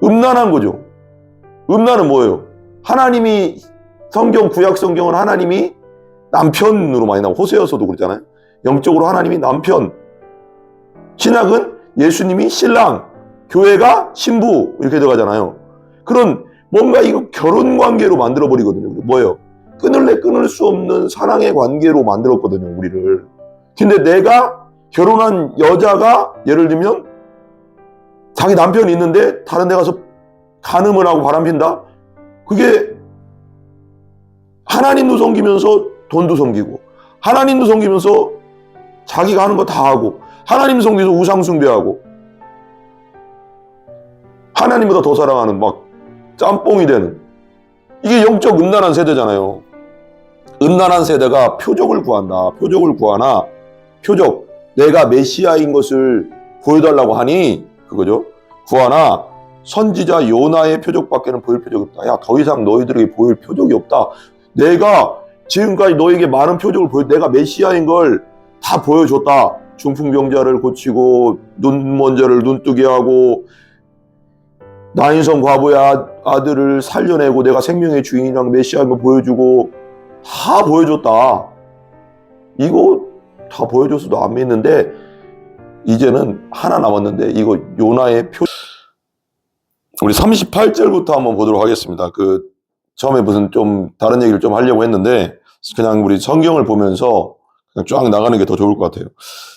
음란한 거죠. 음란은 뭐예요? 하나님이 구약 성경은 하나님이 남편으로 많이 나오고, 호세아서도 그렇잖아요. 영적으로 하나님이 남편, 신약은 예수님이 신랑, 교회가 신부 이렇게 들어가잖아요. 그런 뭔가 이거 결혼 관계로 만들어 버리거든요. 뭐예요? 끊을래 끊을 수 없는 사랑의 관계로 만들었거든요, 우리를. 근데 내가 결혼한 여자가 예를 들면 자기 남편이 있는데 다른 데 가서 간음을 하고 바람핀다? 그게 하나님도 섬기면서 돈도 섬기고, 하나님도 섬기면서 자기가 하는 거 다 하고, 하나님 섬기면서 우상 숭배하고, 하나님보다 더 사랑하는 막 짬뽕이 되는, 이게 영적 음란한 세대잖아요. 음란한 세대가 표적을 구한다. 표적을 구하나, 표적, 내가 메시아인 것을 보여달라고 하니 그거죠. 구하나 선지자 요나의 표적밖에는 보일 표적이 없다. 야, 더 이상 너희들에게 보일 표적이 없다. 내가 지금까지 너에게 많은 표적을 내가 메시아인 걸 다 보여줬다. 중풍병자를 고치고, 눈먼 자를 눈뜨게 하고, 나인성 과부의 아들을 살려내고, 내가 생명의 주인이랑 메시아인 걸 보여주고, 다 보여줬다. 이거 다 보여줬어도 안 믿는데, 이제는 하나 남았는데, 이거 요나의 우리 38절부터 한번 보도록 하겠습니다. 처음에 무슨 좀 다른 얘기를 좀 하려고 했는데, 그냥 우리 성경을 보면서 그냥 쫙 나가는 게 더 좋을 것 같아요.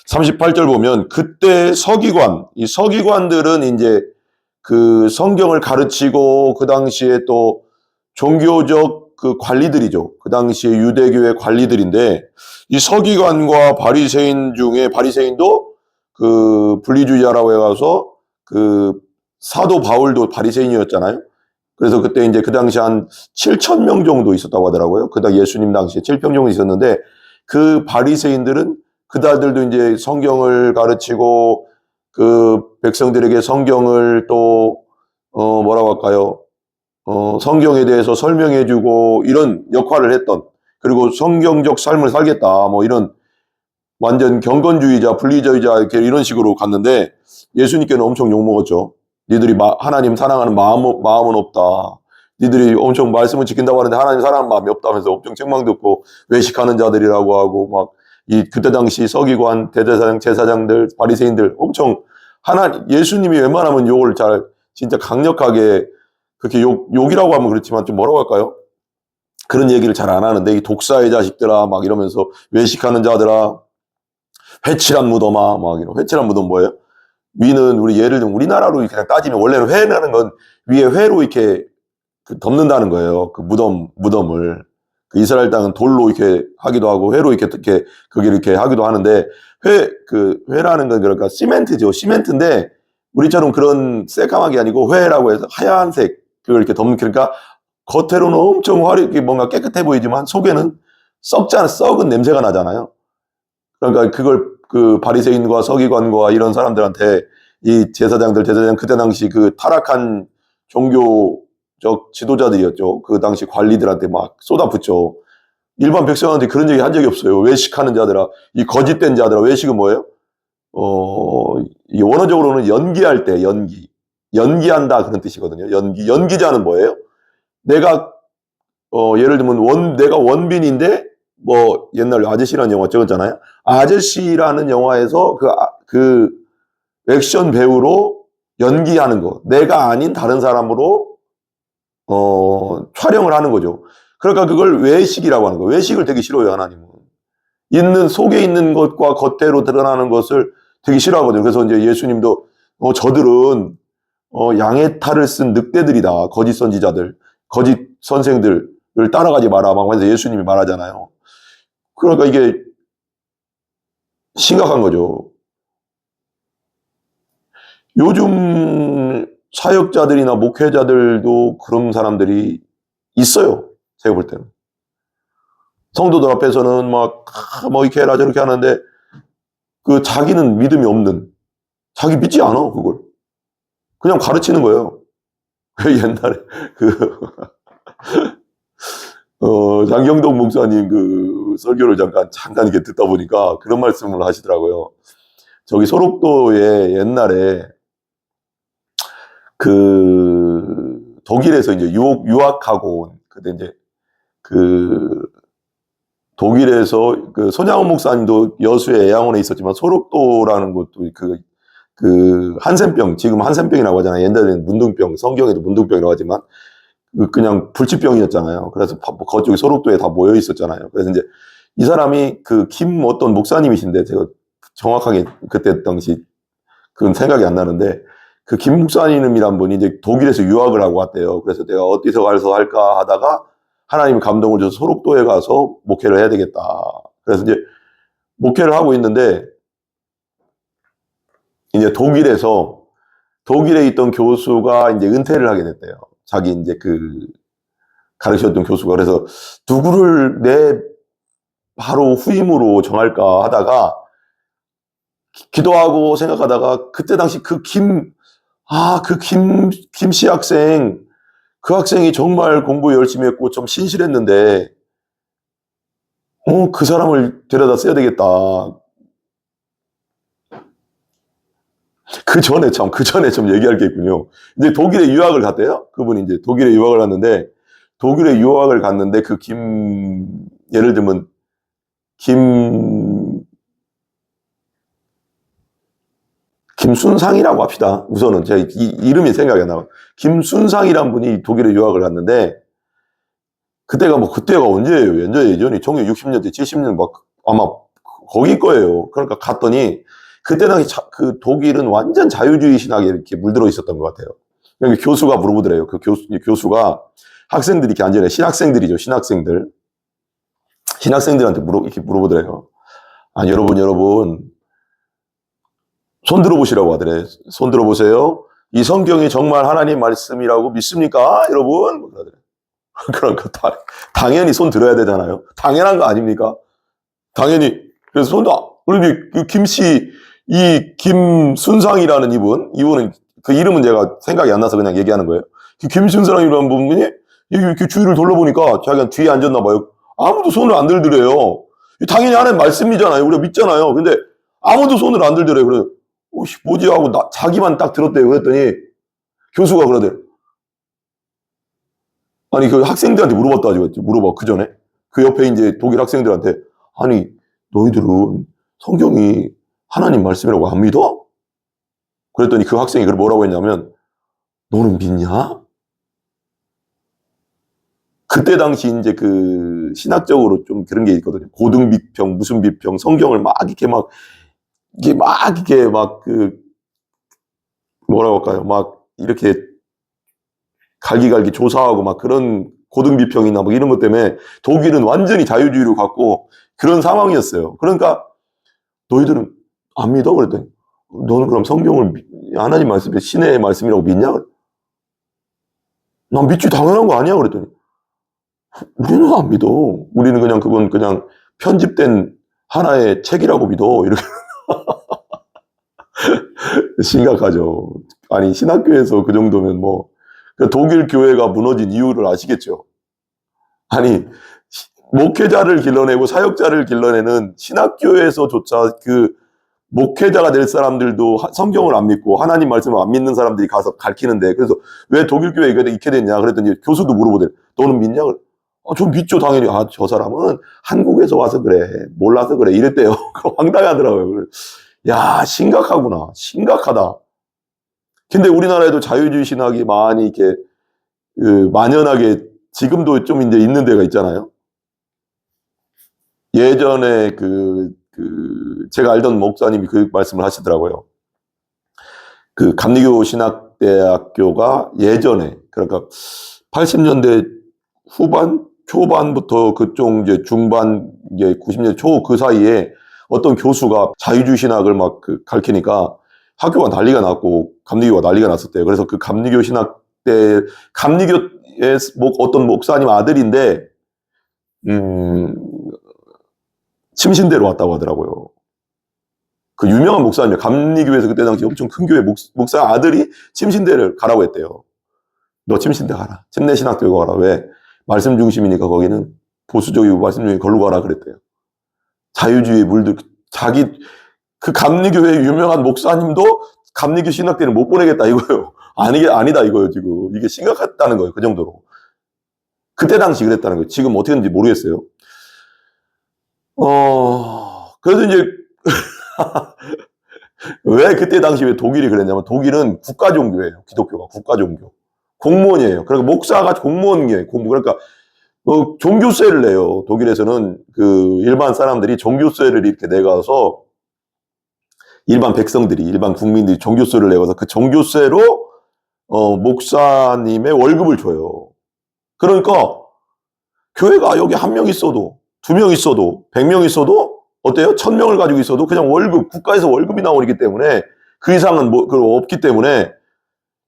38절 보면, 그때 서기관, 이 서기관들은 이제 그 성경을 가르치고, 그 당시에 또 종교적 그 관리들이죠. 그 당시에 유대교의 관리들인데, 이 서기관과 바리새인 중에, 바리새인도 그 분리주의자라고 해가서 그 사도 바울도 바리새인이었잖아요. 그래서 그때 이제 그 당시 한 7,000명 정도 있었다고 하더라고요. 그다 예수님 당시에 7,000명 정도 있었는데, 그 바리새인들은 그들도 이제 성경을 가르치고, 그 백성들에게 성경을 또 뭐라고 할까요? 성경에 대해서 설명해주고 이런 역할을 했던, 그리고 성경적 삶을 살겠다 뭐 이런 완전 경건주의자, 분리주의자 이렇게 이런 식으로 갔는데, 예수님께는 엄청 욕먹었죠. 니들이 하나님 사랑하는 마음은 없다. 니들이 엄청 말씀을 지킨다고 하는데 하나님 사랑하는 마음이 없다면서 엄청 책망 듣고, 외식하는 자들이라고 하고, 막 그때 당시 서기관, 대제사장, 제사장들, 바리새인들 엄청 예수님이 웬만하면 욕을 진짜 강력하게 그렇게 욕이라고 하면 그렇지만 좀 뭐라고 할까요? 그런 얘기를 잘 안 하는데, 이 독사의 자식들아 막 이러면서, 외식하는 자들아, 회칠한 무덤아 막 이런. 회칠한 무덤 뭐예요? 위는 예를 들면 우리나라로 그냥 따지면 원래는 회라는 건 위에 회로 이렇게 덮는다는 거예요. 그 무덤을. 그 이스라엘 땅은 돌로 이렇게 하기도 하고, 회로 이렇게 거기 이렇게 하기도 하는데, 회라는 건 그러니까 시멘트죠. 시멘트인데 우리처럼 그런 새까맣게 아니고 회라고 해서 하얀색 그걸 이렇게 덮는, 그러니까 겉으로는 엄청 뭔가 깨끗해 보이지만 속에는 썩은 냄새가 나잖아요. 그러니까 그걸 그 바리새인과 서기관과 이런 사람들한테 이 제사장 그때 당시 그 타락한 종교적 지도자들이었죠. 그 당시 관리들한테 막 쏟아붓죠. 일반 백성한테 그런 얘기 한 적이 없어요. 외식하는 자들아, 이 거짓된 자들아. 외식은 뭐예요? 이 원어적으로는 연기할 때, 연기한다 그런 뜻이거든요. 연기자는 뭐예요? 내가 예를 들면 내가 원빈인데, 뭐 옛날 아저씨라는 영화 찍었잖아요. 아저씨라는 영화에서 그 액션 배우로 연기하는 거, 내가 아닌 다른 사람으로 촬영을 하는 거죠. 그러니까 그걸 외식이라고 하는 거예요. 외식을 되게 싫어요, 하나님은. 속에 있는 것과 겉으로 드러나는 것을 되게 싫어하거든요. 그래서 이제 예수님도 저들은 양의 탈을 쓴 늑대들이다. 거짓 선지자들, 거짓 선생들을 따라가지 마라 막 하면서 예수님이 말하잖아요. 그러니까 이게 심각한 거죠. 요즘 사역자들이나 목회자들도 그런 사람들이 있어요. 제가 볼 때는. 성도들 앞에서는 뭐 이렇게 해라 저렇게 하는데, 자기는 믿음이 없는, 자기 믿지 않아, 그걸. 그냥 가르치는 거예요. 옛날에 장경동 목사님 설교를 잠깐 이렇게 듣다 보니까 그런 말씀을 하시더라고요. 저기 소록도에 옛날에 독일에서 이제 유학하고 온, 그때 이제 그 독일에서 그 손양원 목사님도 여수의 애양원에 있었지만 소록도라는 곳도 한센병, 지금 한센병이라고 하잖아요. 옛날에는 문둥병, 성경에도 문둥병이라고 하지만 그냥 불치병이었잖아요. 그래서 그쪽에 소록도에 다 모여 있었잖아요. 그래서 이제 이 사람이 어떤 목사님이신데 제가 정확하게 그때 당시 그건 생각이 안 나는데 김 목사님이란 분이 이제 독일에서 유학을 하고 왔대요. 그래서 내가 어디서 가서 할까 하다가 하나님이 감동을 줘서 소록도에 가서 목회를 해야 되겠다. 그래서 이제 목회를 하고 있는데 이제 독일에 있던 교수가 이제 은퇴를 하게 됐대요. 자기 이제 가르쳤던 교수가. 그래서 누구를 내 바로 후임으로 정할까 하다가 기도하고 생각하다가 그때 당시 김씨 학생, 그 학생이 정말 공부 열심히 했고 좀 신실했는데, 그 사람을 데려다 써야 되겠다. 그 전에 좀 얘기할 게 있군요. 이제 독일에 유학을 갔대요. 그분이 이제 독일에 유학을 갔는데, 예를 들면, 김순상이라고 합시다. 우선은 제가 이름이 생각이 안 나요. 김순상이란 분이 독일에 유학을 갔는데, 그때가 언제예요? 예전이 1960년대, 70년 아마 거기 거예요. 그러니까 갔더니, 그때 당시 독일은 완전 자유주의 신학에 이렇게 물들어 있었던 것 같아요. 그러니까 교수가 물어보더래요. 교수가 학생들이 이렇게 앉아있는 신학생들이죠. 신학생들한테 이렇게 물어보더래요. 여러분, 손 들어보시라고 하더래. 손 들어보세요. 이 성경이 정말 하나님 말씀이라고 믿습니까? 여러분? 그러니까 당연히 손 들어야 되잖아요. 당연한 거 아닙니까? 당연히. 그래서 우리 김순상이라는 이분은 그 이름은 제가 생각이 안 나서 그냥 얘기하는 거예요. 김순상이라는 분이 이렇게 주위를 돌려보니까 자기가 뒤에 앉았나 봐요. 아무도 손을 안 들더래요. 당연히 하나님 말씀이잖아요. 우리가 믿잖아요. 근데 아무도 손을 안 들더래요. 그래서 뭐지 하고 자기만 딱 들었대요. 그랬더니 교수가 그러대. 아니 그 학생들한테 물어봐 그 전에 그 옆에 이제 독일 학생들한테 아니 너희들은 성경이 하나님 말씀이라고 안 믿어? 그랬더니 그 학생이 그걸 뭐라고 했냐면 너는 믿냐? 그때 당시 이제 신학적으로 좀 그런 게 있거든요. 고등비평, 무슨 비평, 성경을 뭐라고 할까요? 이렇게 갈기갈기 조사하고 그런 고등비평이나 이런 것 때문에 독일은 완전히 자유주의로 갔고 그런 상황이었어요. 그러니까 너희들은 안 믿어? 그랬더니 너는 그럼 성경을 하나님 말씀에 신의 말씀이라고 믿냐? 난 믿지 당연한 거 아니야? 그랬더니 우리는 안 믿어. 우리는 그건 그냥 편집된 하나의 책이라고 믿어. 이렇게 심각하죠. 아니 신학교에서 그 정도면 독일 교회가 무너진 이유를 아시겠죠? 아니 목회자를 길러내고 사역자를 길러내는 신학교에서조차 목회자가 될 사람들도 성경을 안 믿고 하나님 말씀을 안 믿는 사람들이 가서 가르치는데 그래서 왜 독일 교회에 이렇게 됐냐 그랬더니 교수도 물어보대. 너는 믿냐? 전 믿죠 당연히. 저 사람은 한국에서 와서 그래. 몰라서 그래. 이랬대요. 황당하더라고요. 야 심각하구나. 심각하다. 근데 우리나라에도 자유주의 신학이 많이 이렇게 만연하게 지금도 좀 이제 있는 데가 있잖아요. 예전에 제가 알던 목사님이 그 말씀을 하시더라고요. 감리교 신학대학교가 예전에 그러니까 80년대 후반 초반부터 그쪽 이제 중반 이제 90년대 초 그 사이에 어떤 교수가 자유주의 신학을 가르치니까 학교가 난리가 났고 감리교가 난리가 났었대요. 그래서 감리교 신학대 감리교의 어떤 목사님 아들인데 침신대로 왔다고 하더라고요. 그 유명한 목사님이에요. 감리교에서 그때 당시 엄청 큰 교회 목사 아들이 침신대를 가라고 했대요. 너 침신대 가라. 침례신학교 가라. 왜? 말씀 중심이니까 거기는 보수적이고 말씀 중심이 걸로 가라 그랬대요. 자유주의 물들 감리교회 유명한 목사님도 감리교 신학대는 못 보내겠다 이거예요. 아니다 이거예요, 지금. 이게 심각했다는 거예요, 그 정도로. 그때 당시 그랬다는 거예요. 지금 어떻게 했는지 모르겠어요. 그래서 이제, 왜 그때 당시 왜 독일이 그랬냐면, 독일은 국가종교예요. 기독교가 국가종교. 공무원이에요. 그러니까 목사가 공무원이에요. 그러니까, 종교세를 내요. 독일에서는 그 일반 사람들이 종교세를 이렇게 내가서, 일반 백성들이, 일반 국민들이 종교세를 내가서 그 종교세로, 목사님의 월급을 줘요. 그러니까, 교회가 여기 한 명 있어도, 2명 있어도, 100명 있어도, 어때요? 1000명을 가지고 있어도 그냥 월급, 국가에서 월급이 나오기 때문에 그 이상은 없기 때문에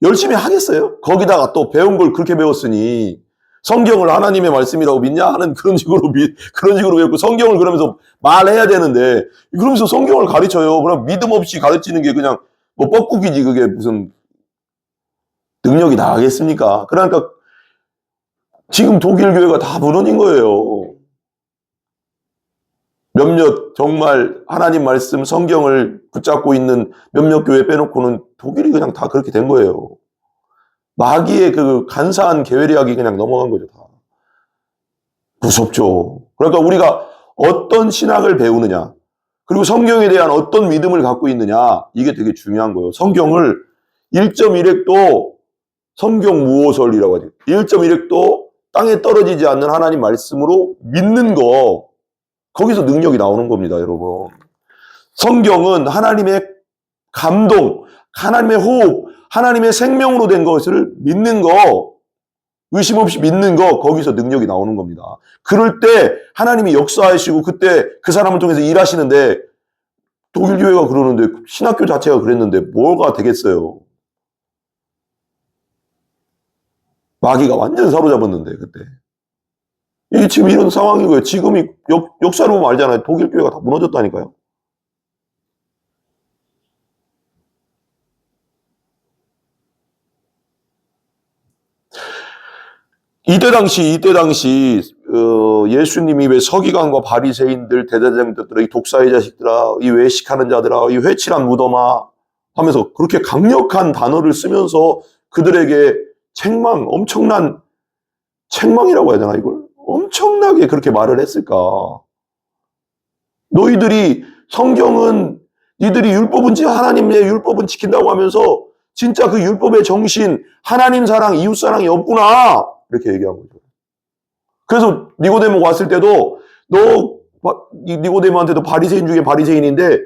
열심히 하겠어요? 거기다가 또 배운 걸 그렇게 배웠으니 성경을 하나님의 말씀이라고 믿냐? 하는 그런 식으로 배웠고 성경을 그러면서 말해야 되는데 그러면서 성경을 가르쳐요. 그럼 믿음 없이 가르치는 게 그냥 뭐 뻐꾸기지 그게 무슨 능력이 나가겠습니까? 그러니까 지금 독일 교회가 다 무너진 거예요. 몇몇 정말 하나님 말씀 성경을 붙잡고 있는 몇몇 교회 빼놓고는 독일이 그냥 다 그렇게 된 거예요. 마귀의 그 간사한 계획이 그냥 넘어간 거죠. 다. 무섭죠. 그러니까 우리가 어떤 신학을 배우느냐 그리고 성경에 대한 어떤 믿음을 갖고 있느냐 이게 되게 중요한 거예요. 성경을 1.1획도 성경 무호설이라고 하죠. 1.1획도 땅에 떨어지지 않는 하나님 말씀으로 믿는 거 거기서 능력이 나오는 겁니다, 여러분. 성경은 하나님의 감동, 하나님의 호흡, 하나님의 생명으로 된 것을 믿는 거, 의심 없이 믿는 거, 거기서 능력이 나오는 겁니다. 그럴 때 하나님이 역사하시고 그때 그 사람을 통해서 일하시는데 독일 교회가 그러는데 신학교 자체가 그랬는데 뭐가 되겠어요? 마귀가 완전 사로잡았는데 그때. 이게 지금 이런 상황인 거예요. 지금이 역사로 보면 알잖아요. 독일 교회가 다 무너졌다니까요. 이때 당시 예수님이 왜 서기관과 바리새인들, 대제사장들아, 이 독사의 자식들아, 이 외식하는 자들아, 이 회칠한 무덤아 하면서 그렇게 강력한 단어를 쓰면서 그들에게 엄청난 책망이라고 해야 되나 이걸? 엄청나게 그렇게 말을 했을까? 너희들이 성경은 니들이 하나님의 율법은 지킨다고 하면서 진짜 그 율법의 정신, 하나님 사랑, 이웃 사랑이 없구나. 이렇게 얘기한 거죠. 그래서 니고데모가 왔을 때도 니고데모한테도 바리새인 중에 바리새인인데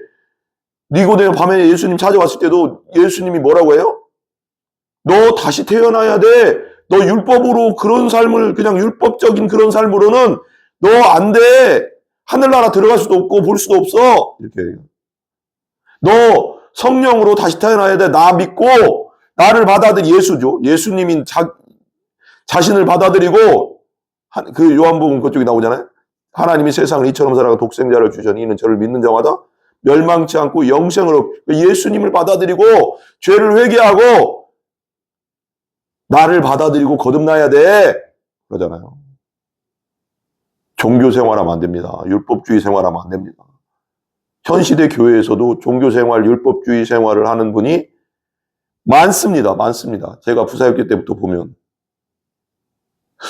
니고데모 밤에 예수님 찾아왔을 때도 예수님이 뭐라고 해요? 너 다시 태어나야 돼. 너 율법으로 그런 삶을 그냥 율법적인 그런 삶으로는 너 안 돼. 하늘나라 들어갈 수도 없고 볼 수도 없어. 이렇게 얘기해요. 너 성령으로 다시 태어나야 돼. 나 믿고 나를 받아들인 예수죠. 예수님이 자신을 받아들이고 그 요한복음 그쪽에 나오잖아요. 하나님이 세상을 이처럼 사랑하고 독생자를 주셨니 이는 저를 믿는 자마다 멸망치 않고 영생으로 예수님을 받아들이고 죄를 회개하고 나를 받아들이고 거듭나야 돼. 그러잖아요. 종교 생활하면 안 됩니다. 율법주의 생활하면 안 됩니다. 현 시대 교회에서도 종교 생활, 율법주의 생활을 하는 분이 많습니다. 많습니다. 제가 부사역기 때부터 보면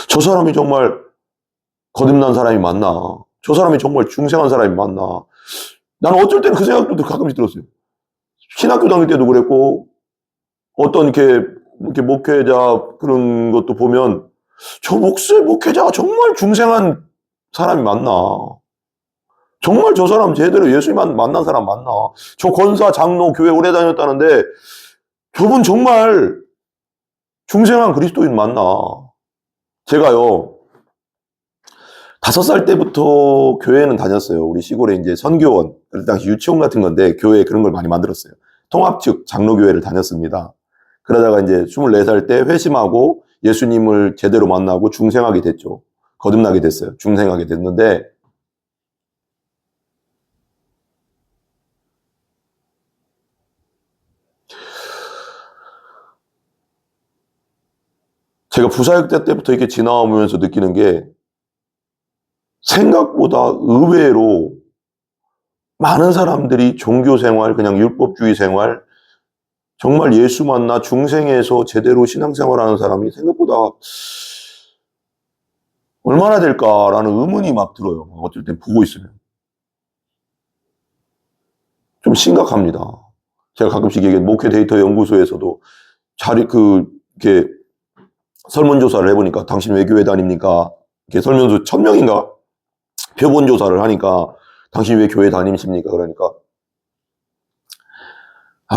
저 사람이 정말 거듭난 사람이 맞나? 저 사람이 정말 중생한 사람이 맞나? 나는 어쩔 때는 그 생각도 가끔씩 들었어요. 신학교 다닐 때도 그랬고 어떤 이렇게 목회자 그런 것도 보면 저 목회자가 정말 중생한 사람이 맞나? 정말 저 사람 제대로 예수님 만난 사람 맞나? 저 권사, 장로, 교회 오래 다녔다는데 저분 정말 중생한 그리스도인 맞나? 제가요 5살 때부터 교회는 다녔어요. 우리 시골에 이제 선교원, 그 당시 유치원 같은 건데 교회에 그런 걸 많이 만들었어요. 통합측 장로교회를 다녔습니다. 그러다가 이제 24살 때 회심하고 예수님을 제대로 만나고 중생하게 됐죠. 거듭나게 됐어요. 중생하게 됐는데 제가 부사역대 때부터 이렇게 지나오면서 느끼는 게 생각보다 의외로 많은 사람들이 종교 생활, 그냥 율법주의 생활, 정말 예수 만나 중생에서 제대로 신앙생활하는 사람이 생각보다 얼마나 될까라는 의문이 막 들어요. 어쩔 땐 보고 있으면. 좀 심각합니다. 제가 가끔씩 얘기해 목회 데이터 연구소에서도 이렇게 설문조사를 해보니까 당신 왜 교회 다닙니까? 이렇게 설문조사 1000명인가? 표본조사를 하니까 당신 왜 교회 다니십니까? 그러니까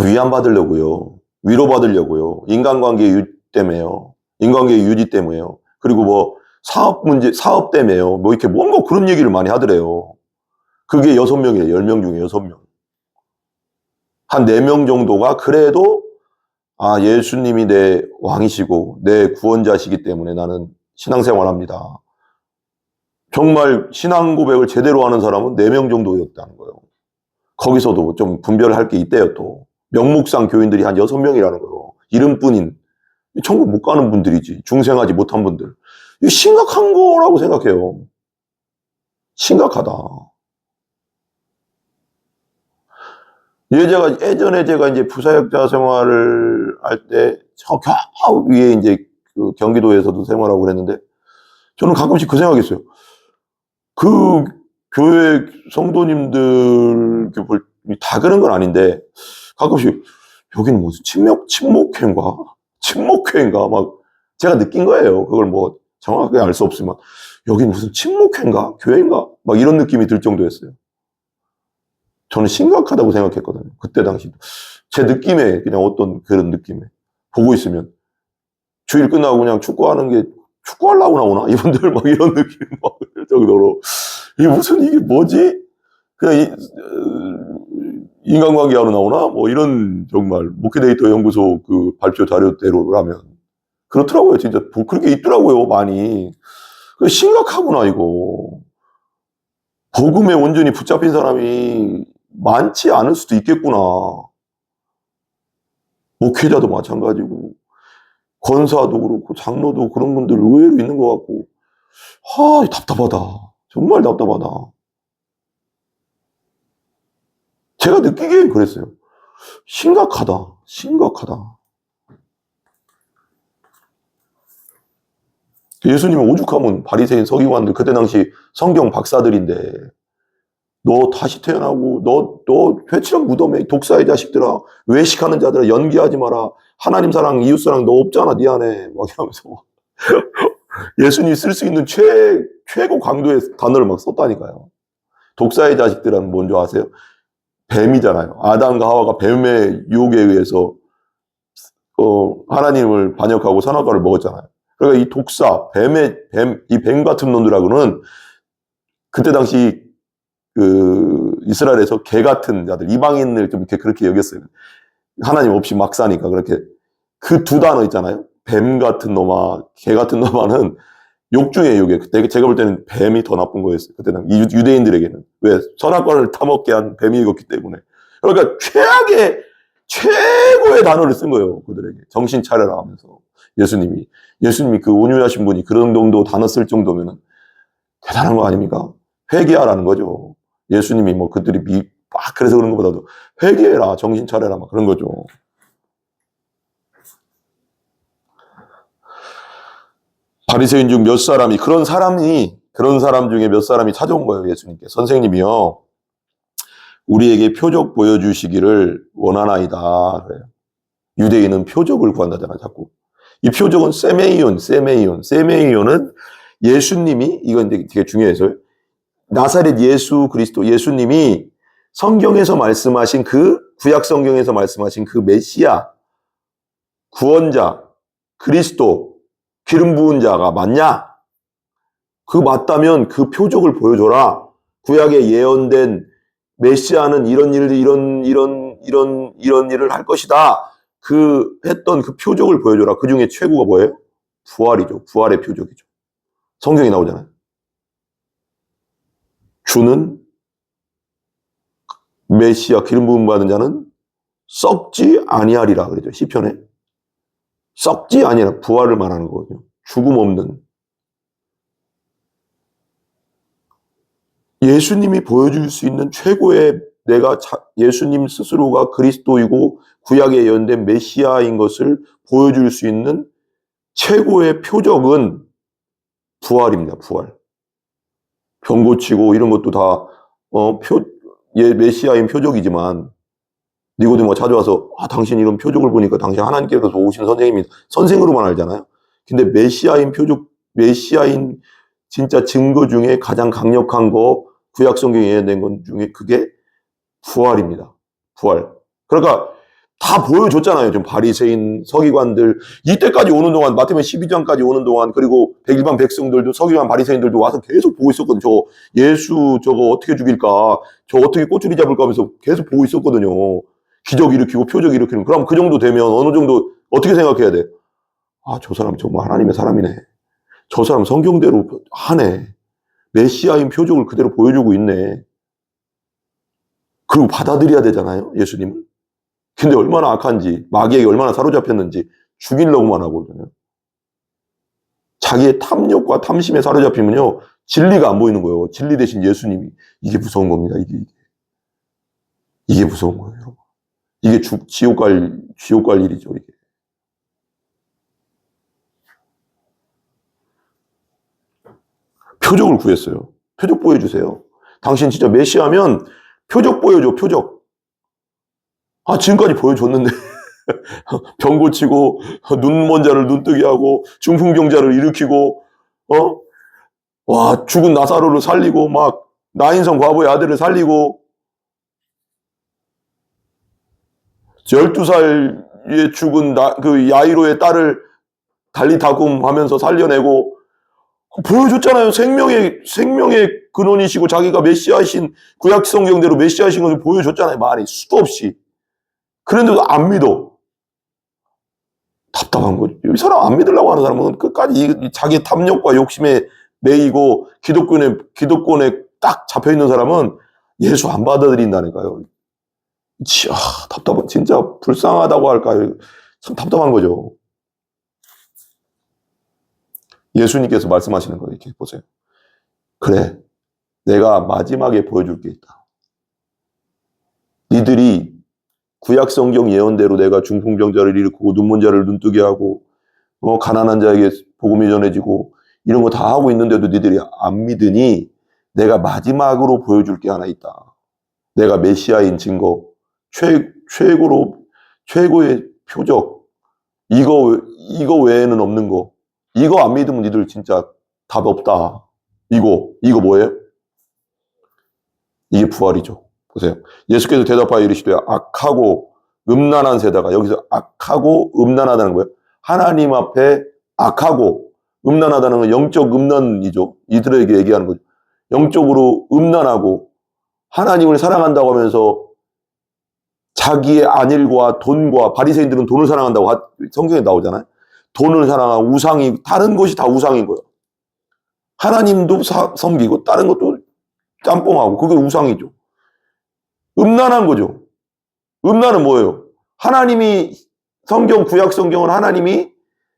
위안받으려고요. 위로받으려고요. 인간관계 유지 때문에요. 인간관계 유지 때문에요. 그리고 뭐 사업 문제, 사업 때문에요. 뭐 이렇게 뭔가 그런 얘기를 많이 하더래요. 그게 6명이에요. 10명 중에 6명. 한 4명 정도가 그래도 예수님이 내 왕이시고 내 구원자시기 때문에 나는 신앙생활 합니다. 정말 신앙 고백을 제대로 하는 사람은 4명 정도였다는 거예요. 거기서도 좀 분별할 게 있대요, 또. 명목상 교인들이 한 6명이라는 거예요. 이름뿐인. 천국 못 가는 분들이지. 중생하지 못한 분들. 이거 심각한 거라고 생각해요. 심각하다. 예전에 제가 이제 부사역자 생활을 할 때, 저 위에 이제 그 경기도에서도 생활하고 그랬는데, 저는 가끔씩 그 생각했어요. 그 교회 성도님들 다 그런 건 아닌데, 가끔씩 여기는 무슨 침묵회인가? 막 제가 느낀 거예요. 그걸 뭐 정확하게 알 수 없지만, 여기는 무슨 침묵회인가? 교회인가? 막 이런 느낌이 들 정도였어요. 저는 심각하다고 생각했거든요. 그때 당시. 제 느낌에, 그냥 어떤 그런 느낌에. 보고 있으면. 주일 끝나고 그냥 축구하려고 나오나? 이분들 막 이런 느낌 막 정도로. 이게 뭐지? 그냥 인간관계 하러 나오나? 뭐 이런 정말 목회 데이터 연구소 그 발표 자료대로라면. 그렇더라고요. 진짜. 그렇게 있더라고요. 많이. 심각하구나, 이거. 복음에 온전히 붙잡힌 사람이 많지 않을 수도 있겠구나. 목회자도 마찬가지고, 권사도 그렇고, 장로도 그런 분들 의외로 있는 것 같고, 답답하다. 정말 답답하다. 제가 느끼기엔 그랬어요. 심각하다. 예수님은 오죽하면 바리새인 서기관들 그때 당시 성경 박사들인데, 너 다시 태어나고 너 회칠한 무덤에 독사의 자식들아, 외식하는 자들아, 연기하지 마라. 하나님 사랑 이웃 사랑 너 없잖아 네 안에. 막 이러면서 예수님이 쓸 수 있는 최고 강도의 단어를 막 썼다니까요. 독사의 자식들은 뭔지 아세요? 뱀이잖아요. 아담과 하와가 뱀의 유혹에 의해서 하나님을 반역하고 선악과를 먹었잖아요. 그러니까 이 독사, 이 뱀 같은 놈들하고는 그때 당시 이스라엘에서 개 같은 자들, 이방인을 좀 그렇게 여겼어요. 하나님 없이 막 사니까 그렇게. 그 2단어 있잖아요. 뱀 같은 놈아, 개 같은 놈아는 욕 중에 욕이에요. 그때 제가 볼 때는 뱀이 더 나쁜 거였어요. 그때는 유대인들에게는. 왜? 선악과를 타먹게 한 뱀이 익었기 때문에. 그러니까 최고의 단어를 쓴 거예요. 그들에게. 정신 차려라 하면서. 예수님이 그 온유하신 분이 그런 정도 단어 쓸 정도면 대단한 거 아닙니까? 회개하라는 거죠. 예수님이 뭐 그들이 막 그래서 그런 것보다도 회개해라, 정신 차려라, 막 그런 거죠. 바리새인 중 몇 사람이, 그런 사람 중에 몇 사람이 찾아온 거예요, 예수님께. 선생님이요, 우리에게 표적 보여주시기를 원하나이다. 그래요. 유대인은 표적을 구한다잖아, 자꾸. 이 표적은 세메이온은 예수님이, 이건 되게 중요해서요. 나사렛 예수 그리스도, 예수님이 성경에서 말씀하신 구약 성경에서 말씀하신 그 메시아, 구원자, 그리스도, 기름 부은 자가 맞냐? 맞다면 그 표적을 보여줘라. 구약에 예언된 메시아는 이런 일을 할 것이다. 했던 그 표적을 보여줘라. 그 중에 최고가 뭐예요? 부활이죠. 부활의 표적이죠. 성경이 나오잖아요. 주는 메시아 기름 부음 받은 자는 썩지 아니하리라 그러죠. 시편에. 썩지 아니하라. 부활을 말하는 거거든요. 죽음 없는. 예수님이 보여줄 수 있는 최고의 예수님 스스로가 그리스도이고 구약에 예언된 메시아인 것을 보여줄 수 있는 최고의 표적은 부활입니다. 부활. 병 고치고 이런 것도 다 메시아인 표적이지만 니고데모가 찾아와서 당신 이런 표적을 보니까 당신 하나님께서 오신 선생님이 선생으로만 알잖아요. 근데 메시아인 표적, 메시아인 진짜 증거 중에 가장 강력한 거 구약 성경에 예언된 것 중에 그게 부활입니다. 부활. 그러니까 다 보여줬잖아요. 좀 바리새인, 서기관들 이때까지 오는 동안 마태복음 12장까지 오는 동안 그리고 일반 백성들도 서기관 바리새인들도 와서 계속 보고 있었거든요. 저 예수 저거 어떻게 죽일까? 저 어떻게 꼬투리 잡을까 하면서 계속 보고 있었거든요. 기적 일으키고 표적 일으키는. 그럼 그 정도 되면 어느 정도 어떻게 생각해야 돼? 저 사람 정말 하나님의 사람이네. 저 사람 성경대로 하네. 메시아인 표적을 그대로 보여주고 있네. 그리고 받아들여야 되잖아요. 예수님을. 근데 얼마나 악한지, 마귀에게 얼마나 사로잡혔는지 죽이려고만 하거든요. 자기의 탐욕과 탐심에 사로잡히면요, 진리가 안 보이는 거예요. 진리 대신 예수님이. 이게 무서운 겁니다. 이게 무서운 거예요. 이게 지옥 갈 일이죠, 이게. 표적을 구했어요. 표적 보여주세요. 당신 진짜 메시아면 표적 보여줘, 표적. 지금까지 보여줬는데. 병 고치고, 눈 먼 자를 눈뜨게 하고, 중풍병자를 일으키고, 죽은 나사로를 살리고, 막, 나인성 과부의 아들을 살리고, 12살에 죽은 그 야이로의 딸을 달리다굼 하면서 살려내고, 보여줬잖아요. 생명의 근원이시고, 자기가 메시아이신, 구약 성경대로 메시아이신 것을 보여줬잖아요. 많이, 수도 없이. 그런데도 안 믿어. 답답한 거죠. 이 사람 안 믿으려고 하는 사람은 끝까지 자기 탐욕과 욕심에 매이고 기독권에 딱 잡혀 있는 사람은 예수 안 받아들인다니까요. 답답한, 진짜 불쌍하다고 할까요? 참 답답한 거죠. 예수님께서 말씀하시는 거예요. 이렇게 보세요. 그래, 내가 마지막에 보여줄 게 있다. 니들이 구약 성경 예언대로 내가 중풍병자를 일으키고 눈먼 자를 눈뜨게 하고 가난한 자에게 복음이 전해지고 이런 거 다 하고 있는데도 니들이 안 믿으니 내가 마지막으로 보여줄 게 하나 있다. 내가 메시아인 증거, 최고의 표적, 이거 외에는 없는 거. 이거 안 믿으면 니들 진짜 답 없다. 이거 뭐예요? 이게 부활이죠. 보세요. 예수께서 대답하여 이르시되 악하고 음란한 세대가, 여기서 악하고 음란하다는 거예요. 하나님 앞에 악하고 음란하다는 건 영적 음란이죠. 이들에게 얘기하는 거죠. 영적으로 음란하고 하나님을 사랑한다고 하면서 자기의 안일과 돈과, 바리새인들은 돈을 사랑한다고 성경에 나오잖아요. 돈을 사랑하고 우상이, 다른 것이 다 우상인 거예요. 하나님도 섬기고 다른 것도 짬뽕하고 그게 우상이죠. 음란한 거죠. 음란은 뭐예요? 하나님이, 구약 성경은 하나님이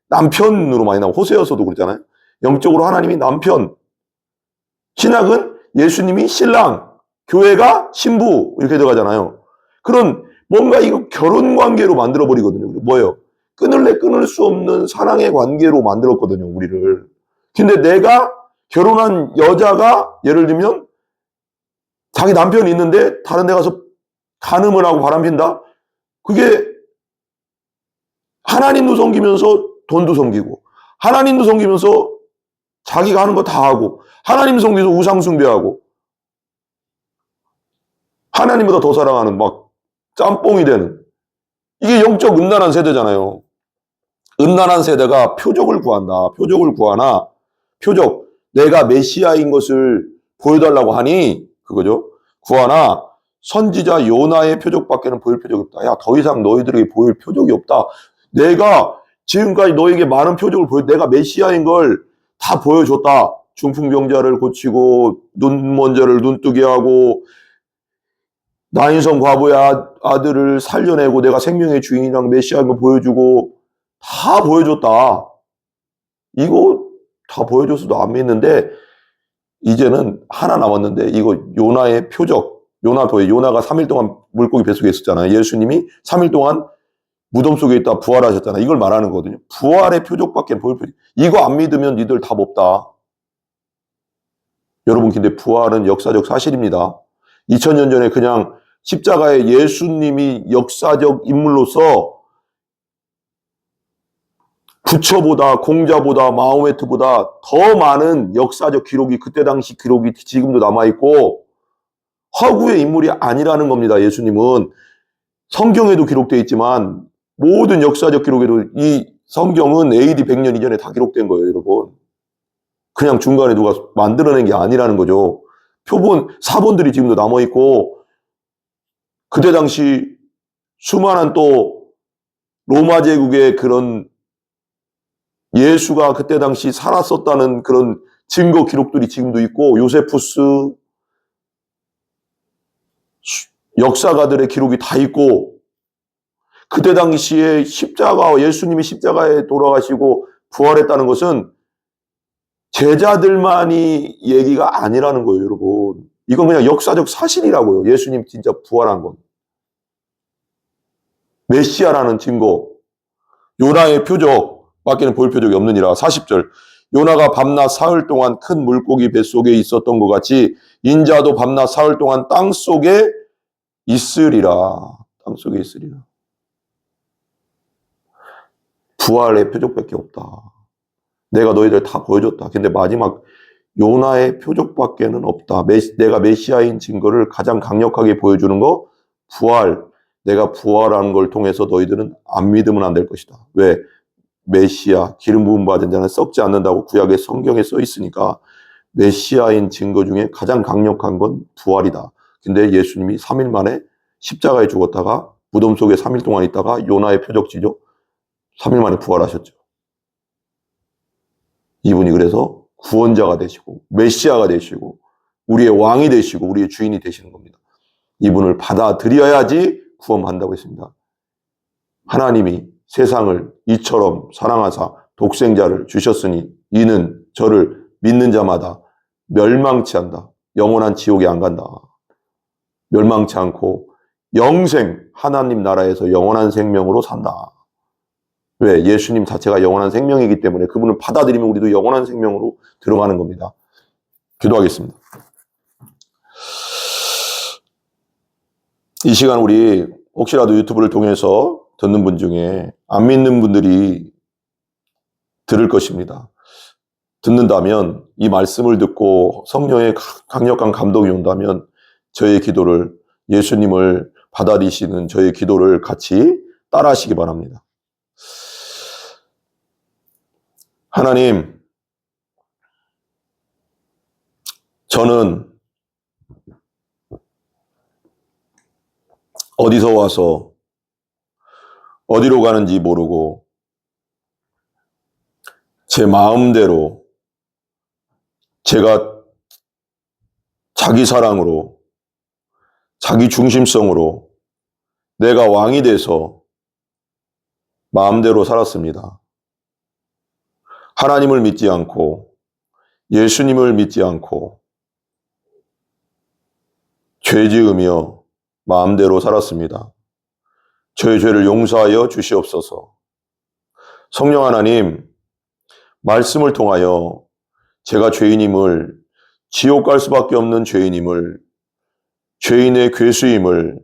남편으로 많이 나오고, 호세아서도 그랬잖아요. 영적으로 하나님이 남편, 신약은 예수님이 신랑, 교회가 신부 이렇게 들어가잖아요. 그런 뭔가 이거 결혼 관계로 만들어버리거든요. 뭐예요? 끊을 수 없는 사랑의 관계로 만들었거든요, 우리를. 근데 내가 결혼한 여자가 예를 들면 자기 남편이 있는데 다른 데 가서 간음을 하고 바람핀다? 그게 하나님도 섬기면서 돈도 섬기고, 하나님도 섬기면서 자기가 하는 거 다 하고, 하나님 섬기면서 우상 숭배하고, 하나님보다 더 사랑하는 막 짬뽕이 되는, 이게 영적 음란한 세대잖아요. 음란한 세대가 표적을 구한다. 표적을 구하나, 표적, 내가 메시아인 것을 보여달라고 하니, 그거죠. 구하나 선지자 요나의 표적밖에는 보일 표적이 없다. 야, 더 이상 너희들에게 보일 표적이 없다. 내가 지금까지 너에게 많은 표적을 내가 메시아인 걸 다 보여줬다. 중풍병자를 고치고 눈 먼 자를 눈뜨게 하고 나인성 과부의 아들을 살려내고 내가 생명의 주인이랑 메시아인 걸 보여주고 다 보여줬다. 이거 다 보여줬어도 안 믿는데 이제는 하나 남았는데 이거 요나의 표적. 요나가 3일 동안 물고기 뱃속에 있었잖아요. 예수님이 3일 동안 무덤 속에 있다 부활하셨잖아. 이걸 말하는 거거든요. 부활의 표적밖에 보일 표적. 이거 안 믿으면 니들 답 없다. 여러분, 근데 부활은 역사적 사실입니다. 2000년 전에 그냥 십자가에 예수님이 역사적 인물로서 부처보다 공자보다 마호메트보다 더 많은 역사적 기록이, 그때 당시 기록이 지금도 남아있고 허구의 인물이 아니라는 겁니다. 예수님은 성경에도 기록되어 있지만 모든 역사적 기록에도 이 성경은 AD 100년 이전에 다 기록된 거예요, 여러분. 그냥 중간에 누가 만들어낸 게 아니라는 거죠. 표본, 사본들이 지금도 남아있고 그때 당시 수많은 또 로마 제국의 그런 예수가 그때 당시 살았었다는 그런 증거 기록들이 지금도 있고, 요세푸스 역사가들의 기록이 다 있고, 그때 당시에 예수님이 십자가에 돌아가시고 부활했다는 것은 제자들만이 얘기가 아니라는 거예요, 여러분. 이건 그냥 역사적 사실이라고요. 예수님 진짜 부활한 건. 메시아라는 증거, 요나의 표적밖에는 보일 표적이 없느니라. 40절. 요나가 밤낮 사흘 동안 큰 물고기 뱃속에 있었던 것 같이 인자도 밤낮 사흘 동안 땅속에 있으리라. 땅속에 있으리라. 부활의 표적밖에 없다. 내가 너희들 다 보여줬다. 근데 마지막 요나의 표적밖에는 없다. 내가 메시아인 증거를 가장 강력하게 보여주는 거, 부활. 내가 부활하는 걸 통해서 너희들은 안 믿으면 안 될 것이다. 왜? 메시아, 기름 부음 받은 자는 썩지 않는다고 구약의 성경에 써 있으니까 메시아인 증거 중에 가장 강력한 건 부활이다. 근데 예수님이 3일 만에 십자가에 죽었다가 무덤 속에 3일 동안 있다가 요나의 표적지죠. 3일 만에 부활하셨죠. 이분이 그래서 구원자가 되시고 메시아가 되시고 우리의 왕이 되시고 우리의 주인이 되시는 겁니다. 이분을 받아들여야지 구원한다고 했습니다. 하나님이 세상을 이처럼 사랑하사 독생자를 주셨으니 이는 저를 믿는 자마다 멸망치 않다. 영원한 지옥에 안 간다. 멸망치 않고 영생, 하나님 나라에서 영원한 생명으로 산다. 왜? 예수님 자체가 영원한 생명이기 때문에 그분을 받아들이면 우리도 영원한 생명으로 들어가는 겁니다. 기도하겠습니다. 이 시간 우리 혹시라도 유튜브를 통해서 듣는 분 중에 안 믿는 분들이 들을 것입니다. 듣는다면 이 말씀을 듣고 성령의 강력한 감동이 온다면 저의 기도를, 예수님을 받아들이시는 저의 기도를 같이 따라 하시기 바랍니다. 하나님, 저는 어디서 와서 어디로 가는지 모르고 제 마음대로 제가 자기 사랑으로 자기 중심성으로 내가 왕이 돼서 마음대로 살았습니다. 하나님을 믿지 않고 예수님을 믿지 않고 죄 지으며 마음대로 살았습니다. 저의 죄를 용서하여 주시옵소서. 성령 하나님, 말씀을 통하여 제가 죄인임을, 지옥 갈 수밖에 없는 죄인임을, 죄인의 괴수임을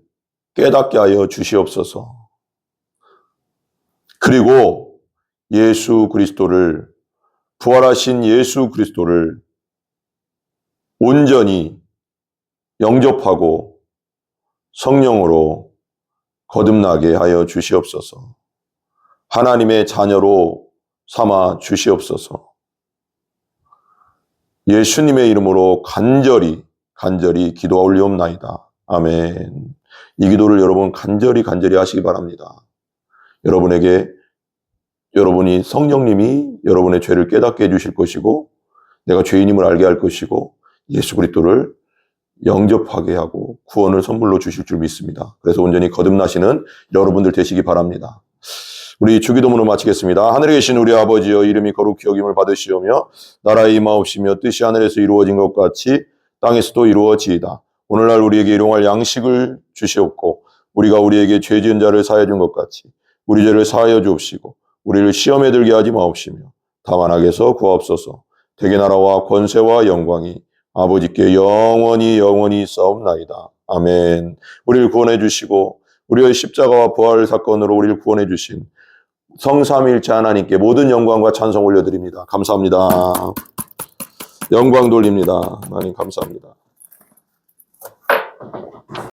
깨닫게 하여 주시옵소서. 그리고 예수 그리스도를, 부활하신 예수 그리스도를 온전히 영접하고 성령으로 거듭나게 하여 주시옵소서. 하나님의 자녀로 삼아 주시옵소서. 예수님의 이름으로 간절히 기도 올리옵나이다. 아멘. 이 기도를 여러분 간절히 하시기 바랍니다. 여러분이 성령님이 여러분의 죄를 깨닫게 해주실 것이고 내가 죄인임을 알게 할 것이고 예수 그리스도를 영접하게 하고 구원을 선물로 주실 줄 믿습니다. 그래서 온전히 거듭나시는 여러분들 되시기 바랍니다. 우리 주기도문을 마치겠습니다. 하늘에 계신 우리 아버지여, 이름이 거룩히 여김을 받으시오며 나라의 임하옵시며 뜻이 하늘에서 이루어진 것 같이 땅에서도 이루어지이다. 오늘날 우리에게 일용할 양식을 주시옵고 우리가 우리에게 죄 지은 자를 사하여 준 것 같이 우리 죄를 사하여 주옵시고 우리를 시험에 들게 하지 마옵시며 다만 악에서 구하옵소서. 대개 나라와 권세와 영광이 아버지께 영원히 영원히 있사옵나이다. 아멘. 우리를 구원해 주시고 우리의 십자가와 부활 사건으로 우리를 구원해 주신 성삼위일체 하나님께 모든 영광과 찬송 올려드립니다. 감사합니다. 영광 돌립니다. 하나님 감사합니다.